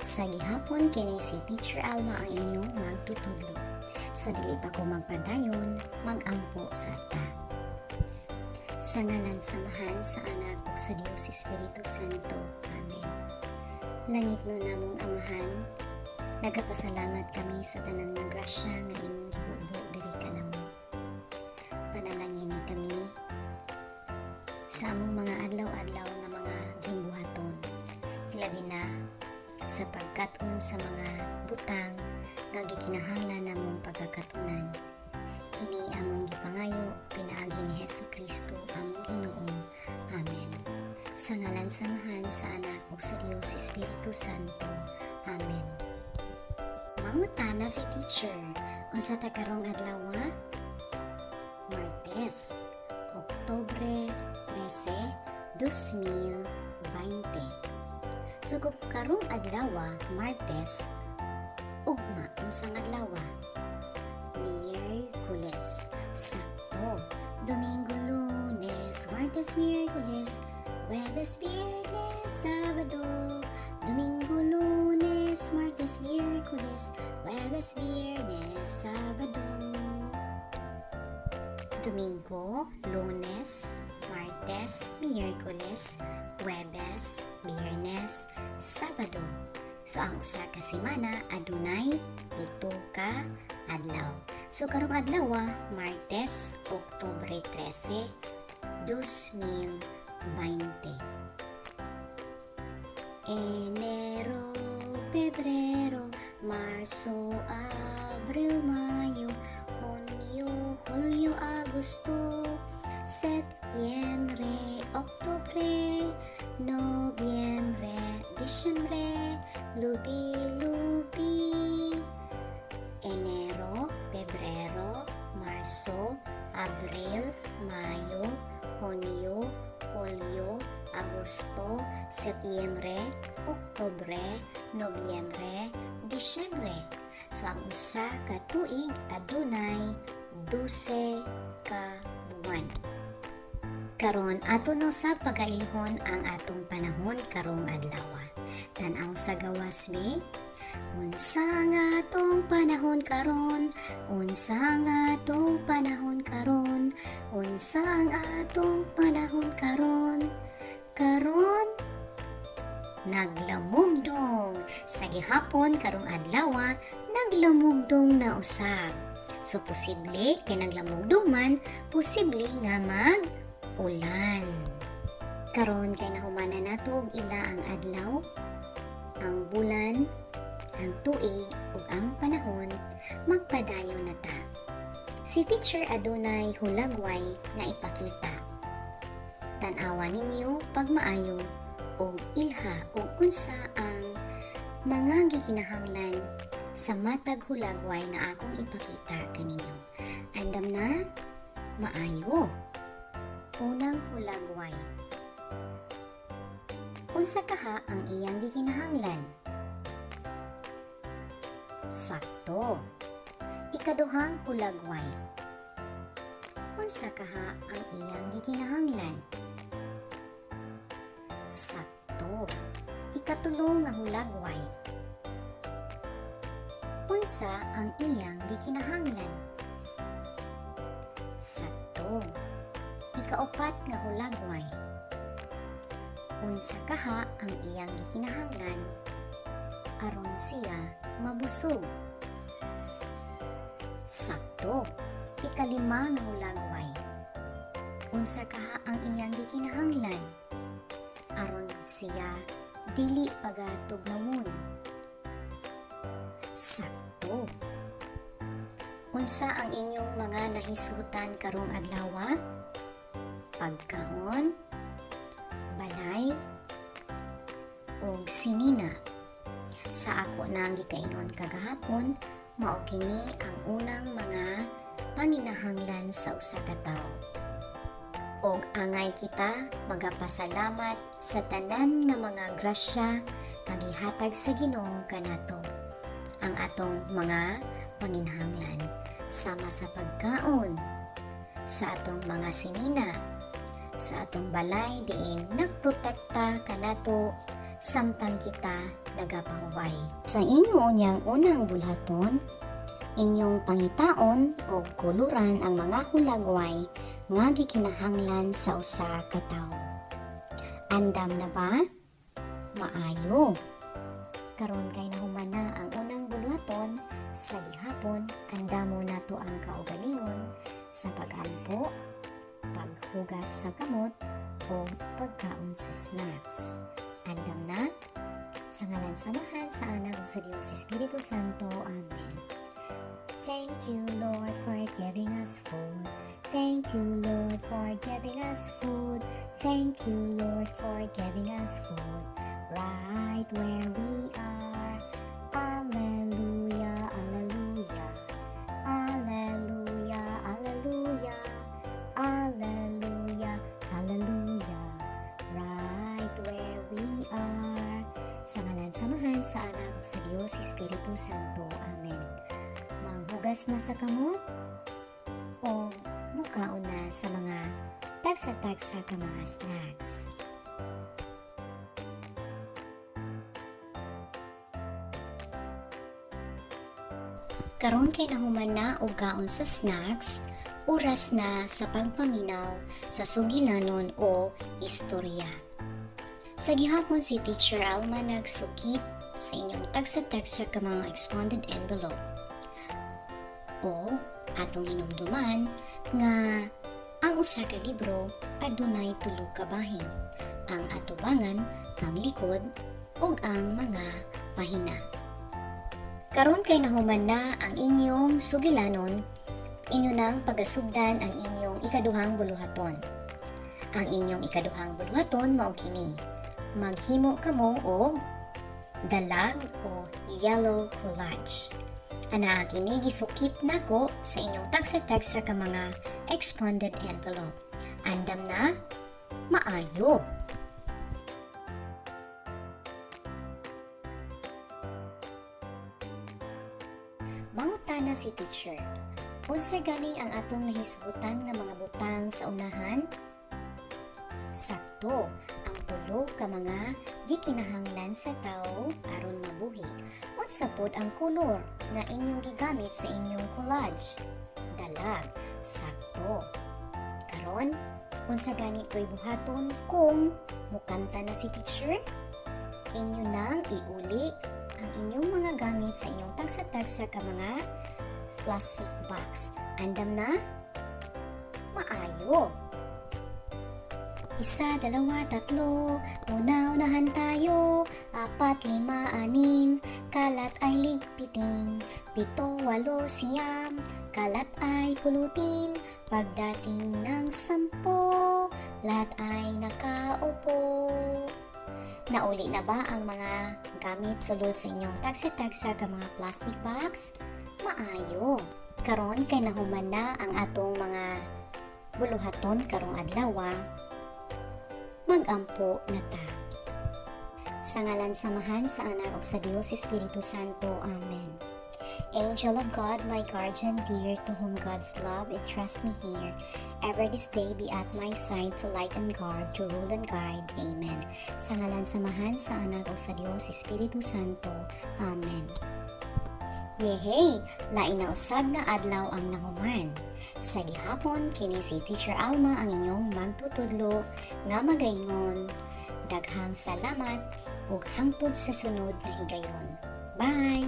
Sa gihapon kini si Teacher Alma ang inyong magtutudlo. Sa dili pa ko magpadayon, magampo sa ta. Sa ngalan samahan sa anak ug sa Dios Espiritu Santo. Amen. Langit no namong Amahan, nagapasalamat kami sa tanan ng grasya nga imong gibubo diri kanamo. Panalangini kami sa among mga adlaw-adlaw nga mga gimbuhaton. Labi na sa pagkat-on sa mga butang nga gikinahanglan namong pagkakatunan. Kini among gipangayo pinaagi ni Hesukristo among Ginoo. Amen. Sa ngalan samahan sa anak ug sa Dios Espiritu Santo. Amen. Mangutana si teacher, unsa ta karong adlaw? Martes, Oktubre 13, 2020. So kung karong adlaw, Martes, ugma unsang adlaw? Miyerkules, Sabado, Domingo, Lunes, Martes, Miyerkules, Huwebes, Biyernes, Sabado, Domingo, Lunes, Martes, Miyerkules, Huwebes, Biyernes, Sabado. Domingo, Lunes, Martes, Miyerkules, Huwebes, Biyernes, Sabado. So ang usa ka semana adunay 7 ka adlaw. So karong adlaw, Martes, Oktubre 13, 2020. Enero, Pebrero, Marso, Abril, Mayo, Hunyo, Hulyo, Agosto, Setyembre, Oktubre, Nobyembre, Disyembre, Lubi-lubi. Enero, Pebrero, Marso, Abril, Mayo, Hunyo, Hulyo, Agosto, Setyembre, Oktubre, Nobyembre, Disyembre. So ang usa ka tuig adunay 12 ka buwan. Karon ato no sa pagailhon ang atong panahon karong adlaw. Tan-aw sa gawas mi. Unsa nga atong panahon karon? Unsa nga atong panahon karon? Unsa nga atong panahon karon? Karon naglamugdong. Sa gihapon karong adlaw, naglamugdong na usab. So posible kay naglamugdong man, posible nga mag-ulan. Karon kay nahumana nato og ila ang adlaw, ang bulan, ang tuig ug ang panahon, magpadayon na ta. Si teacher adunay hulagway nga ipakita. Tan-awa ninyo pagmaayo og ilha ug unsa ang mga gikinahanglan sa matag hulagway nga akong ipakita kaninyo. Andam na maayo. Unang hulagway. Unsa kaha ang iyang gikinahanglan? Sakto. Ikaduhang hulagway. Unsa kaha ang iyang gikinahanglan? Sakto. Ikatulong nga hulagway. Unsa ang iyang gikinahanglan? Sakto. Ikaupat nga hulagway. Unsa kaha ang iyang gikinahanglan aron siya mabusog? Sakto. Ikalima nga hulagway. Unsa kaha ang iyang gikinahanglan aron siya dili pagatugnawon? Sakto. Unsa ang inyong mga nahisgutan karong adlaw? Pagkaon, balay, ug sinina. Sa ako nang gikaingon kagahapon, mao kini ang unang mga panginahanglan sa usa ka tawo. Og angay kita magapasalamat sa tanan nga mga grasya nga gihatag sa Ginoo kanato. Ang atong mga panginahanglan sama sa pagkaon, sa atong mga sinina, sa atong balay diin nagprotekta kanato samtang kita nagapahuway. Sa inyo unyang unang bulhaton, inyong pangitaon o kuluran ang mga hulagway nga gikinahanglan sa usa ka tawo. Andam na ba? Maayo. Karon kay nahuman na ang unang bulhaton, sa gihapon andamo nato ang kaugalingon sa pag-ampo, paghugas sa kamot o pagkaon sa snacks. Andam na? Sa ngalan samahan sa anak sa Diyos Espiritu Santo. Amen. Thank you, Lord, for giving us food. Thank you, Lord, for giving us food. Thank you, Lord, for giving us food. Right where we are. Alleluia, alleluia. Alleluia, alleluia. Alleluia, alleluia. Right where we are. Sa ngalan samahan sa anak sa Diyos Espiritu Santo. Amen. Manghugas na sa kamot o mukaon na sa mga tagsa-tagsa ka mga snacks. Karon kay nahuman na og kaon sa snacks, oras na sa pagpaminaw sa sugilanon o istorya. Sa gihapon si Teacher Alma nagsukip sa inyong tagsa-tagsa ka mga expanded envelope. O atong hinumduman nga ang usa ka libro adunay tulo ka bahin, ang atubangan, ang likod ug ang mga pahina. Karon kay nahuman na ang inyong sugilanon, inyo nang pagasugdan ang inyong ikaduhang buluhaton. Ang inyong ikaduhang buluhaton mao kini: maghimo kamo og dalag o yellow collage. Ana kini gisukip nako sa inyong tagsa-tagsa ka mga expanded envelope. Andam na? Maayo. Mangutana si teacher, unsa ganing ang atong nahisgutan nga mga butang sa unahan? Sakto, ang tulo ka mga gikinahanglan sa tawo aron mabuhi. Unsa pod ang kolor nga inyong gigamit sa inyong collage? Dalag, sakto. Karon, unsa gani to'y buhaton kung mukanta na si teacher? Inyo nang iuli ang inyong mga gamit sa inyong tagsa-tagsa ka mga plastic box. Andam na? Maayo. 1, 2, 3, una-unahan tayo. 4, 5, 6, kalat ay ligpitin. 7, 8, 9, kalat ay pulutin. Pagdating ng 10, lahat ay nakaupo. Nauli na ba ang mga gamit sulod sa inyong tagsa-tagsa ka mga plastic box? Maayo. Karon kay nahuman na ang atong mga buluhaton karong adlaw. Mag-ampo na ta. Sa ngalan samahan sa anak ug sa Dios Espiritu Santo. Amen. Angel of God, my guardian dear, to whom God's love entrust me here, ever this day be at my side to light and guard, to rule and guide. Amen. Sa ngalan samahan sa anak ug sa Dios Espiritu Santo. Amen. Yehey! Lain na usab nga adlaw ang nahuman. Sa gihapon, kini si Teacher Alma ang inyong magtutudlo nga magaingon. Daghang salamat ug hangtod sa sunod nga higayon. Bye!